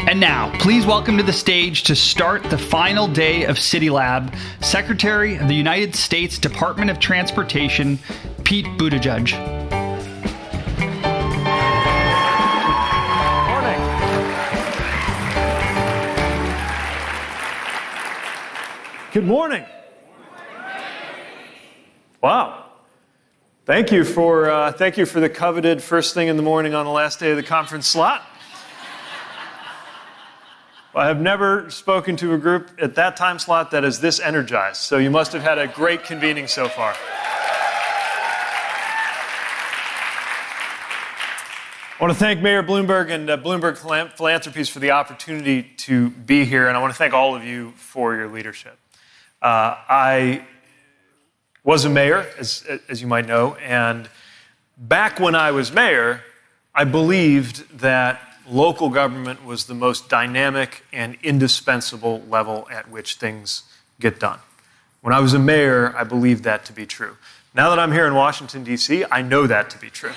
And now, please welcome to the stage to start the final day of CityLab, Secretary of the United States Department of Transportation, Pete Buttigieg. Morning. Good morning. Wow. Thank you for the coveted first thing in the morning on the last day of the conference slot. I have never spoken to a group at that time slot that is this energized, so you must have had a great convening so far. I want to thank Mayor Bloomberg and Bloomberg Philanthropies for the opportunity to be here, and I want to thank all of you for your leadership. I was a mayor, as you might know, and back when I was mayor, I believed that local government was the most dynamic and indispensable level at which things get done. When I was a mayor, I believed that to be true. Now that I'm here in Washington, D.C., I know that to be true.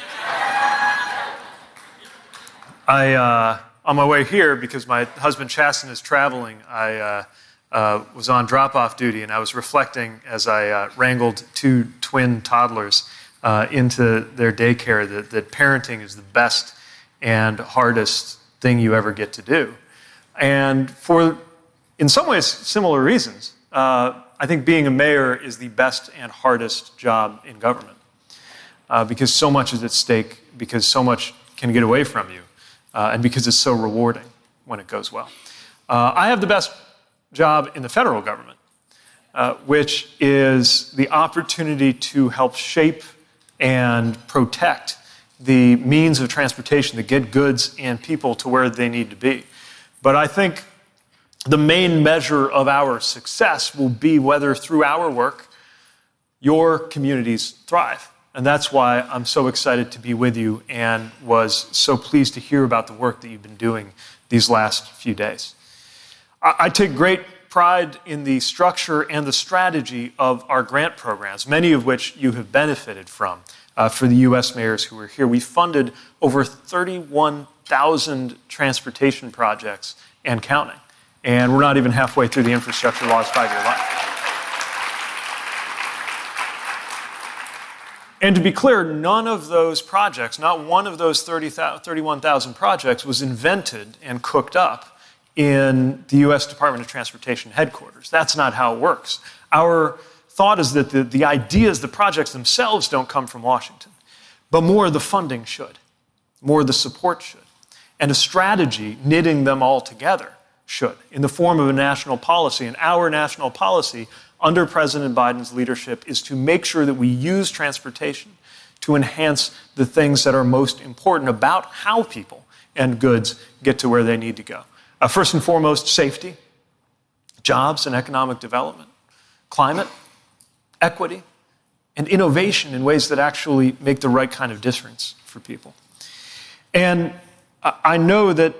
On my way here, because my husband Chasten is traveling, I was on drop-off duty, and I was reflecting as I wrangled two twin toddlers into their daycare that parenting is the best and hardest thing you ever get to do. And for, in some ways, similar reasons, I think being a mayor is the best and hardest job in government because so much is at stake, because so much can get away from you, and because it's so rewarding when it goes well. I have the best job in the federal government, which is the opportunity to help shape and protect the means of transportation that get goods and people to where they need to be. But I think the main measure of our success will be whether through our work, your communities thrive. And that's why I'm so excited to be with you and was so pleased to hear about the work that you've been doing these last few days. I take great pride in the structure and the strategy of our grant programs, many of which you have benefited from. For the U.S. mayors who are here, we funded over 31,000 transportation projects and counting. And we're not even halfway through the infrastructure law's 5-year life. And to be clear, none of those projects, not one of those 31,000 projects was invented and cooked up in the U.S. Department of Transportation headquarters. That's not how it works. Our thought is that the ideas, the projects themselves don't come from Washington, but more of the funding should, more of the support should, and a strategy knitting them all together should, in the form of a national policy. And our national policy under President Biden's leadership is to make sure that we use transportation to enhance the things that are most important about how people and goods get to where they need to go. First and foremost, safety, jobs and economic development, climate, equity, and innovation in ways that actually make the right kind of difference for people. And I know that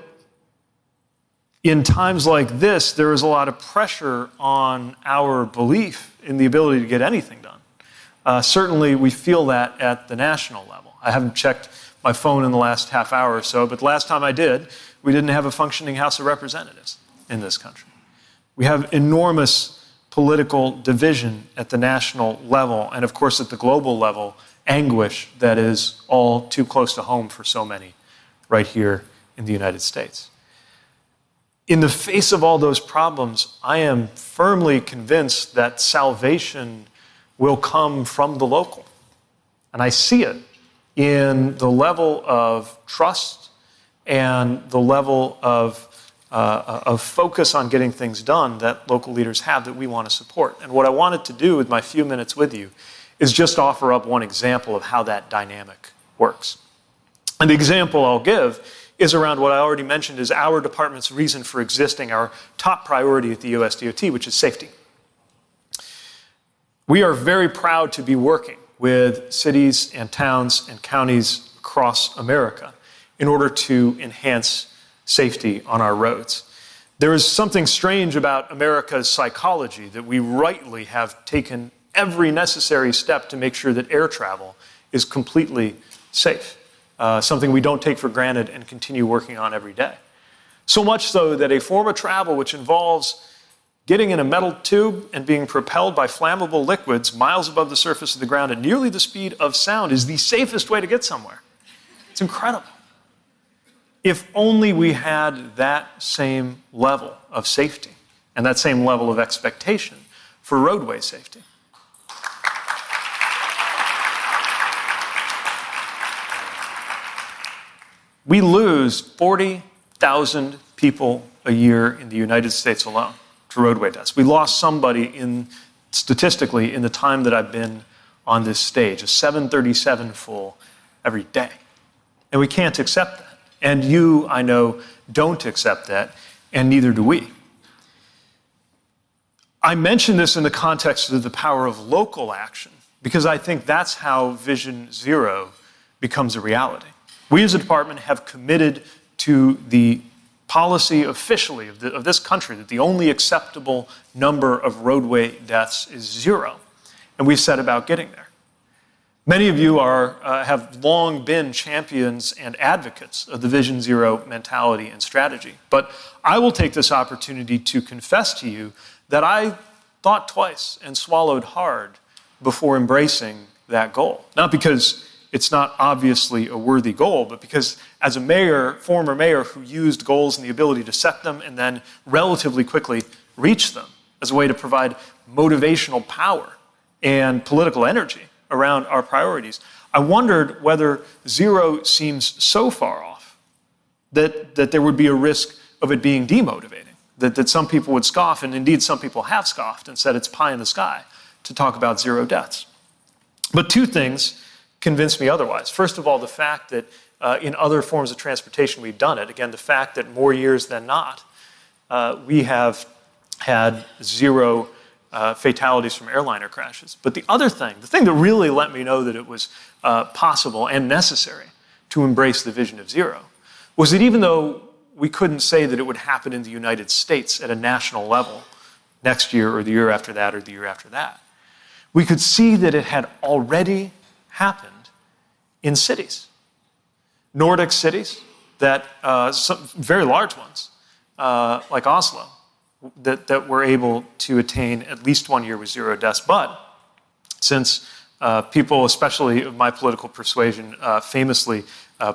in times like this, there is a lot of pressure on our belief in the ability to get anything done. Certainly, we feel that at the national level. I haven't checked my phone in the last half hour or so, but the last time I did, we didn't have a functioning House of Representatives in this country. We have enormous political division at the national level, and of course at the global level, anguish that is all too close to home for so many right here in the United States. In the face of all those problems, I am firmly convinced that salvation will come from the local. And I see it in the level of trust and the level of focus on getting things done that local leaders have that we want to support. And what I wanted to do with my few minutes with you is just offer up one example of how that dynamic works. And the example I'll give is around what I already mentioned is our department's reason for existing, our top priority at the USDOT, which is safety. We are very proud to be working with cities and towns and counties across America in order to enhance safety on our roads. There is something strange about America's psychology that we rightly have taken every necessary step to make sure that air travel is completely safe, something we don't take for granted and continue working on every day. So much so that a form of travel which involves getting in a metal tube and being propelled by flammable liquids miles above the surface of the ground at nearly the speed of sound is the safest way to get somewhere. It's incredible. If only we had that same level of safety and that same level of expectation for roadway safety. We lose 40,000 people a year in the United States alone to roadway deaths. We lost somebody statistically in the time that I've been on this stage, a 737 full every day. And we can't accept that. And you, I know, don't accept that, and neither do we. I mention this in the context of the power of local action, because I think that's how Vision Zero becomes a reality. We as a department have committed to the policy officially of this country that the only acceptable number of roadway deaths is 0. And we've set about getting there. Many of you have long been champions and advocates of the Vision Zero mentality and strategy. But I will take this opportunity to confess to you that I thought twice and swallowed hard before embracing that goal. Not because it's not obviously a worthy goal, but because as a former mayor who used goals and the ability to set them and then relatively quickly reach them as a way to provide motivational power and political energy around our priorities, I wondered whether 0 seems so far off that there would be a risk of it being demotivating, that some people would scoff, and indeed some people have scoffed and said it's pie in the sky to talk about 0 deaths. But two things convinced me otherwise. First of all, the fact that in other forms of transportation we've done it. Again, the fact that more years than not, we have had 0 fatalities from airliner crashes. But the other thing, the thing that really let me know that it was possible and necessary to embrace the vision of 0, was that even though we couldn't say that it would happen in the United States at a national level next year or the year after that or the year after that, we could see that it had already happened in cities. Nordic cities, that some very large ones, like Oslo, that were able to attain at least 1 year with 0 deaths. But since people, especially of my political persuasion, famously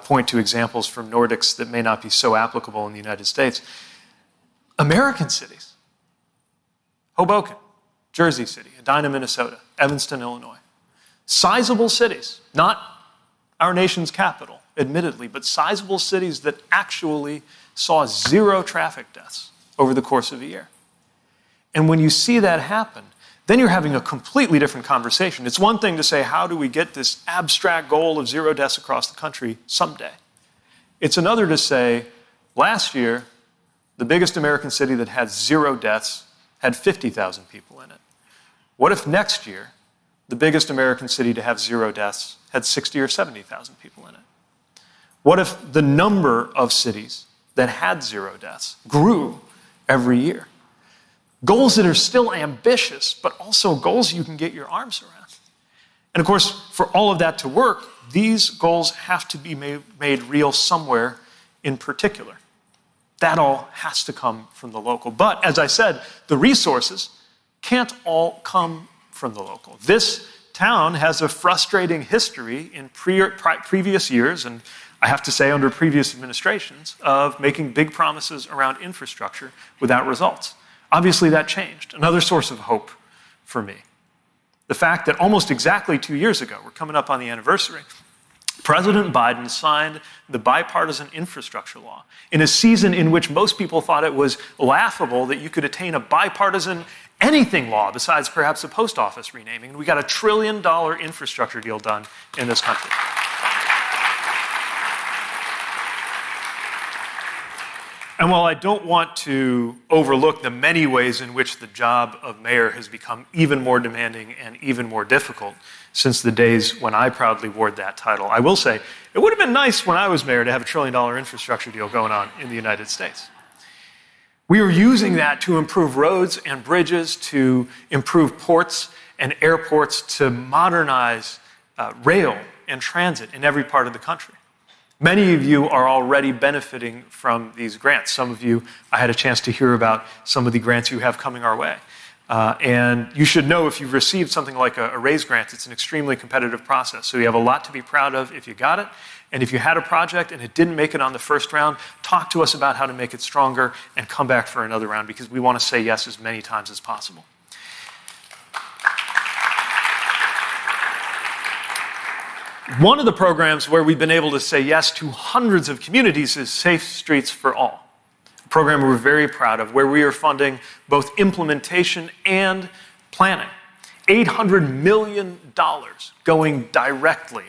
point to examples from Nordics that may not be so applicable in the United States, American cities, Hoboken, Jersey City, Edina, Minnesota, Evanston, Illinois, sizable cities, not our nation's capital, admittedly, but sizable cities that actually saw 0 traffic deaths over the course of a year. And when you see that happen, then you're having a completely different conversation. It's one thing to say, how do we get this abstract goal of 0 deaths across the country someday? It's another to say, last year, the biggest American city that had 0 deaths had 50,000 people in it. What if next year, the biggest American city to have 0 deaths had 60 or 70,000 people in it? What if the number of cities that had 0 deaths grew every year? Goals that are still ambitious, but also goals you can get your arms around. And of course, for all of that to work, these goals have to be made real somewhere in particular. That all has to come from the local. But as I said, the resources can't all come from the local. This town has a frustrating history in previous years, and I have to say under previous administrations, of making big promises around infrastructure without results. Obviously that changed. Another source of hope for me. The fact that almost exactly 2 years ago, we're coming up on the anniversary, President Biden signed the bipartisan infrastructure law in a season in which most people thought it was laughable that you could attain a bipartisan anything law besides perhaps a post office renaming. And we got $1 trillion infrastructure deal done in this country. And while I don't want to overlook the many ways in which the job of mayor has become even more demanding and even more difficult since the days when I proudly wore that title, I will say it would have been nice when I was mayor to have $1 trillion infrastructure deal going on in the United States. We were using that to improve roads and bridges, to improve ports and airports, to modernize rail and transit in every part of the country. Many of you are already benefiting from these grants. Some of you, I had a chance to hear about some of the grants you have coming our way. And you should know if you've received something like a RAISE grant, it's an extremely competitive process. So you have a lot to be proud of if you got it. And if you had a project and it didn't make it on the first round, talk to us about how to make it stronger and come back for another round, because we want to say yes as many times as possible. One of the programs where we've been able to say yes to hundreds of communities is Safe Streets for All, a program we're very proud of, where we are funding both implementation and planning. $800 million going directly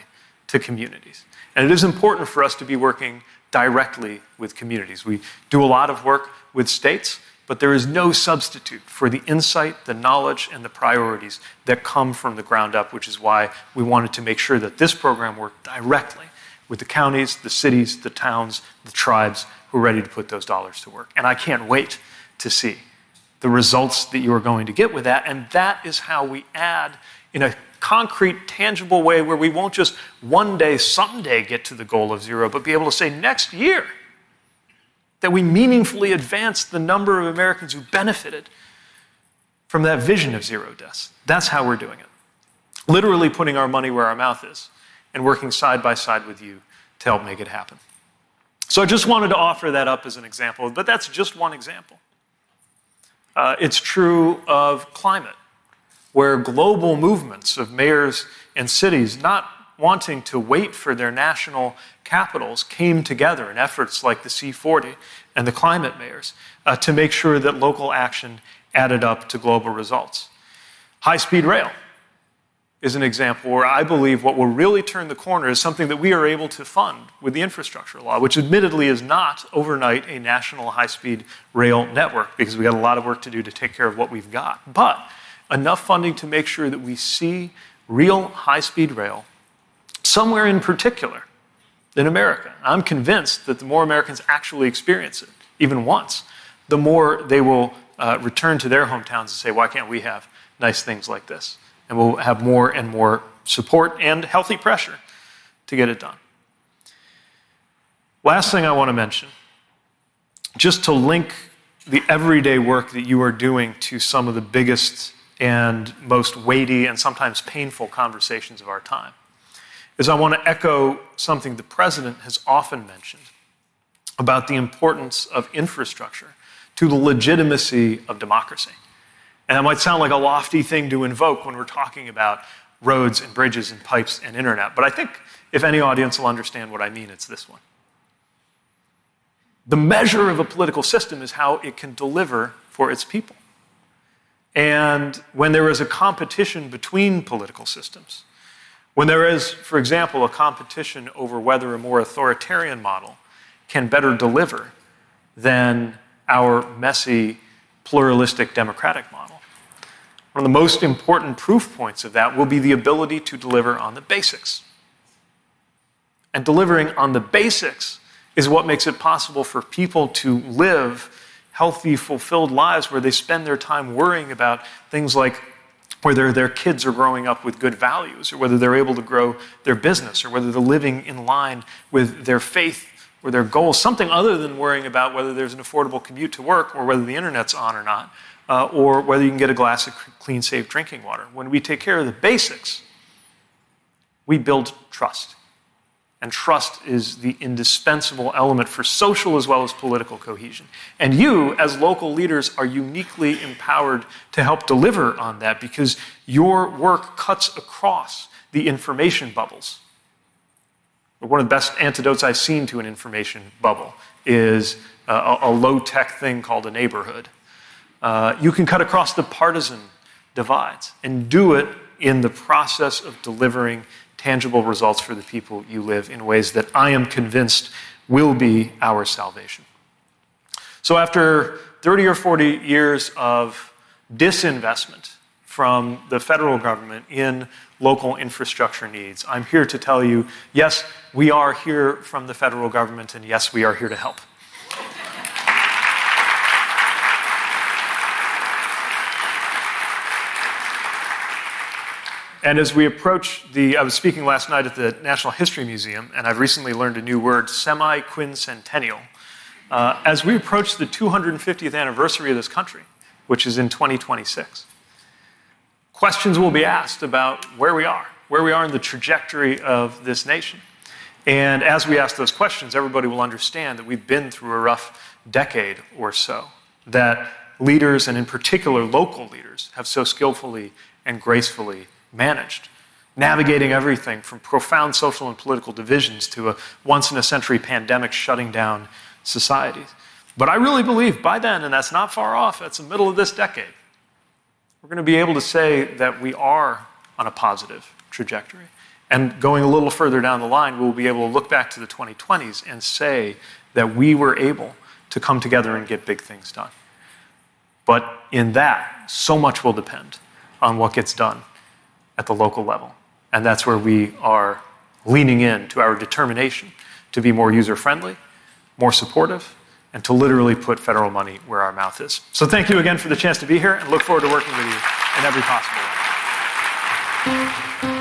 to communities. And it is important for us to be working directly with communities. We do a lot of work with states, but there is no substitute for the insight, the knowledge, and the priorities that come from the ground up, which is why we wanted to make sure that this program worked directly with the counties, the cities, the towns, the tribes who are ready to put those dollars to work. And I can't wait to see the results that you are going to get with that. And that is how we add in a concrete, tangible way where we won't just one day, someday get to the goal of zero, but be able to say next year, that we meaningfully advance the number of Americans who benefited from that vision of zero deaths. That's how we're doing it. Literally putting our money where our mouth is and working side by side with you to help make it happen. So I just wanted to offer that up as an example, but that's just one example. It's true of climate, where global movements of mayors and cities not wanting to wait for their national capitals came together in efforts like the C40 and the climate mayors to make sure that local action added up to global results. High-speed rail is an example where I believe what will really turn the corner is something that we are able to fund with the infrastructure law, which admittedly is not overnight a national high-speed rail network, because we got a lot of work to do to take care of what we've got, but enough funding to make sure that we see real high-speed rail somewhere in particular in America. I'm convinced that the more Americans actually experience it, even once, the more they will return to their hometowns and say, why can't we have nice things like this? And we'll have more and more support and healthy pressure to get it done. Last thing I want to mention, just to link the everyday work that you are doing to some of the biggest and most weighty and sometimes painful conversations of our time, is I want to echo something the president has often mentioned about the importance of infrastructure to the legitimacy of democracy. And that might sound like a lofty thing to invoke when we're talking about roads and bridges and pipes and internet, but I think if any audience will understand what I mean, it's this one. The measure of a political system is how it can deliver for its people. And when there is a competition between political systems, when there is, for example, a competition over whether a more authoritarian model can better deliver than our messy, pluralistic democratic model, one of the most important proof points of that will be the ability to deliver on the basics. And delivering on the basics is what makes it possible for people to live healthy, fulfilled lives where they spend their time worrying about things like whether their kids are growing up with good values, or whether they're able to grow their business, or whether they're living in line with their faith or their goals, something other than worrying about whether there's an affordable commute to work, or whether the internet's on or not, or whether you can get a glass of clean, safe drinking water. When we take care of the basics, we build trust. And trust is the indispensable element for social as well as political cohesion. And you, as local leaders, are uniquely empowered to help deliver on that, because your work cuts across the information bubbles. One of the best antidotes I've seen to an information bubble is a low-tech thing called a neighborhood. You can cut across the partisan divides and do it in the process of delivering tangible results for the people you live in ways that I am convinced will be our salvation. So after 30 or 40 years of disinvestment from the federal government in local infrastructure needs, I'm here to tell you, yes, we are here from the federal government, and yes, we are here to help. And as we approach I was speaking last night at the National History Museum, and I've recently learned a new word, semi-quincentennial. As we approach the 250th anniversary of this country, which is in 2026, questions will be asked about where we are in the trajectory of this nation. And as we ask those questions, everybody will understand that we've been through a rough decade or so, that leaders, and in particular local leaders, have so skillfully and gracefully managed, navigating everything from profound social and political divisions to a once-in-a-century pandemic shutting down societies. But I really believe by then, and that's not far off, that's the middle of this decade, we're going to be able to say that we are on a positive trajectory. And going a little further down the line, we'll be able to look back to the 2020s and say that we were able to come together and get big things done. But in that, so much will depend on what gets done at the local level. And that's where we are leaning in to our determination to be more user-friendly, more supportive, and to literally put federal money where our mouth is. So thank you again for the chance to be here, and look forward to working with you in every possible way.